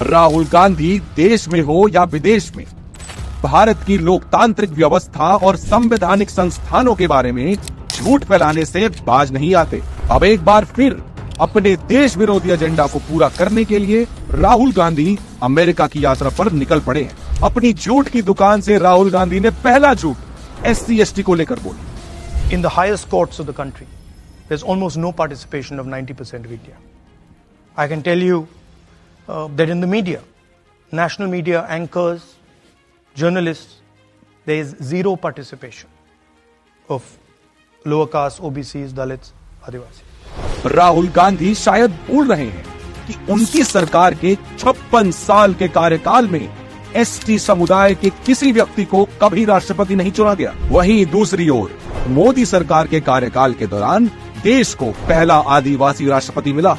राहुल गांधी देश में हो या विदेश में भारत की लोकतांत्रिक व्यवस्था और संवैधानिक संस्थानों के बारे में झूठ फैलाने से बाज नहीं आते। अब एक बार फिर अपने देश विरोधी एजेंडा को पूरा करने के लिए राहुल गांधी अमेरिका की यात्रा पर निकल पड़े हैं। अपनी झूठ की दुकान से राहुल गांधी ने पहला झूठ SC/ST को लेकर बोली। In the highest courts of the country, there's almost no participation of 90% of India. I can tell you that in the media, national media anchors, journalists, there is zero participation of lower caste, OBCs, Dalits, Adivasis. Rahul Gandhi शायद भूल रहे हैं कि उनकी सरकार के 56 साल के कार्यकाल में ST समुदाय के किसी व्यक्ति को कभी राष्ट्रपति नहीं चुना गया। वहीं दूसरी ओर मोदी सरकार के कार्यकाल के दौरान देश को पहला आदिवासी राष्ट्रपति मिला।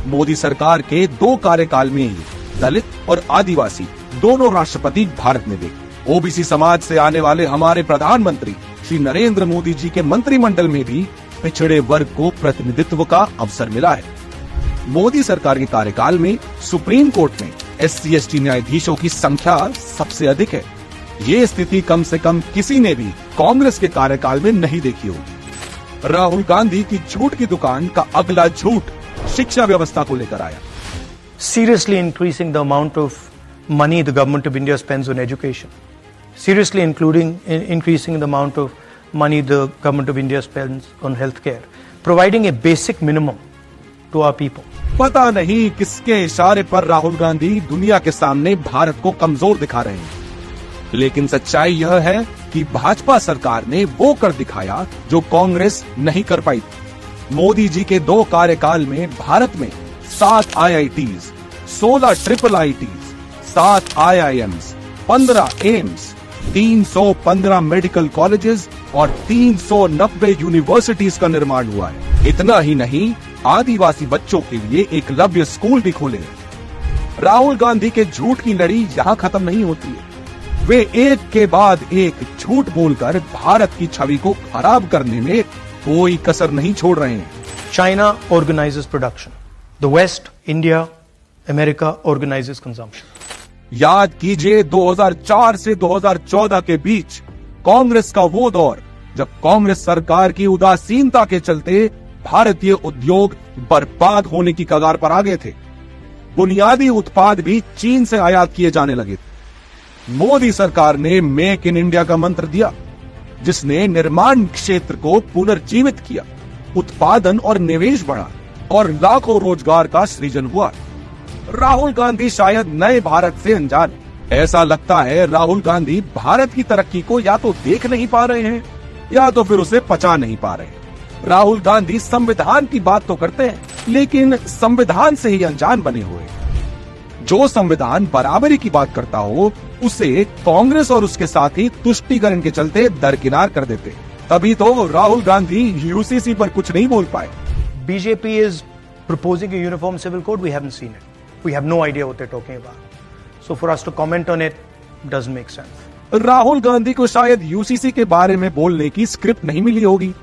मोदी सरकार के 2 कार्यकाल में ही दलित और आदिवासी दोनों राष्ट्रपति भारत ने देखे। OBC समाज से आने वाले हमारे प्रधानमंत्री श्री नरेंद्र मोदी जी के मंत्रिमंडल में भी पिछड़े वर्ग को प्रतिनिधित्व का अवसर मिला है। मोदी सरकार के कार्यकाल में सुप्रीम कोर्ट में SC/ST न्यायाधीशों की संख्या सबसे अधिक है। ये स्थिति कम से कम किसी ने भी कांग्रेस के कार्यकाल में नहीं देखी होगी। राहुल गांधी की झूठ की दुकान का अगला झूठ शिक्षा व्यवस्था को लेकर आया। Seriously increasing the amount of money the government of India spends on education. Seriously increasing the amount of money the government of India spends on healthcare. Providing a basic minimum to our people. पता नहीं किसके इशारे पर राहुल गांधी दुनिया के सामने भारत को कमजोर दिखा रहे हैं, लेकिन सच्चाई यह है कि भाजपा सरकार ने वो कर दिखाया जो कांग्रेस नहीं कर पाई। मोदी जी के 2 कार्यकाल में भारत में 7 IITs, 16 IIITs, 7 IIMs, 15 AIIMS, 315 medical colleges और 390 यूनिवर्सिटीज का निर्माण हुआ है। इतना ही नहीं, आदिवासी बच्चों के लिए एकलव्य स्कूल भी खोले हैं। राहुल गांधी के झूठ की लड़ी यहाँ खत्म नहीं होती है। वे एक के बाद एक झूठ बोलकर भारत की छवि को खराब करने में कोई कसर नहीं छोड़ रहे हैं। China organizes production. The West, India, America organizes consumption. याद कीजिए 2004 से 2014 के बीच कांग्रेस का वो दौर जब कांग्रेस सरकार की उदासीनता के चलते भारतीय उद्योग बर्बाद होने की कगार पर आ गए थे। बुनियादी उत्पाद भी चीन से आयात किए जाने लगे थे। मोदी सरकार ने मेक इन इंडिया का मंत्र दिया, जिसने निर्माण क्षेत्र को पुनर्जीवित किया, उत्पादन और निवेश बढ़ा और लाखों रोजगार का सृजन हुआ। राहुल गांधी शायद नए भारत से अनजान है। ऐसा लगता है राहुल गांधी भारत की तरक्की को या तो देख नहीं पा रहे हैं या तो फिर उसे पचा नहीं पा रहे हैं। राहुल गांधी संविधान की बात तो करते हैं, लेकिन संविधान से ही अनजान बने हुए हैं। जो संविधान बराबरी की बात करता हो, उसे कांग्रेस और उसके साथी तुष्टीकरण के चलते दरकिनार कर देते। तभी तो राहुल गांधी UCC पर कुछ नहीं बोल पाए। BJP is proposing a uniform civil code. We haven't seen it. We have no idea what they're talking about. So for us to comment on it doesn't make sense. Rahul Gandhi को शायद UCC के बारे में बोलने की स्क्रिप्ट नहीं मिली होगी,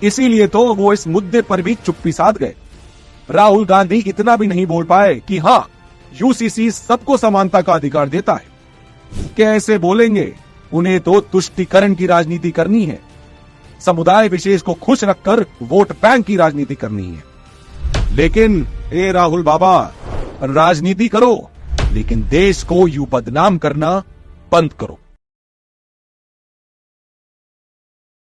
इसीलिए तो वो इस मुद्दे पर भी चुप्पी साध गए। राहुल गांधी इतना भी नहीं बोल पाए कि हाँ, UCC सबको समानता का अधिकार देता है। कैसे बोलेंगे? उन्हें तो तुष्टीकरण की राजनीति करनी है, समुदाय विशेष को खुश रखकर वोट बैंक की राजनीति करनी है। लेकिन ए राहुल बाबा, राजनीति करो, लेकिन देश को यूं बदनाम करना बंद करो।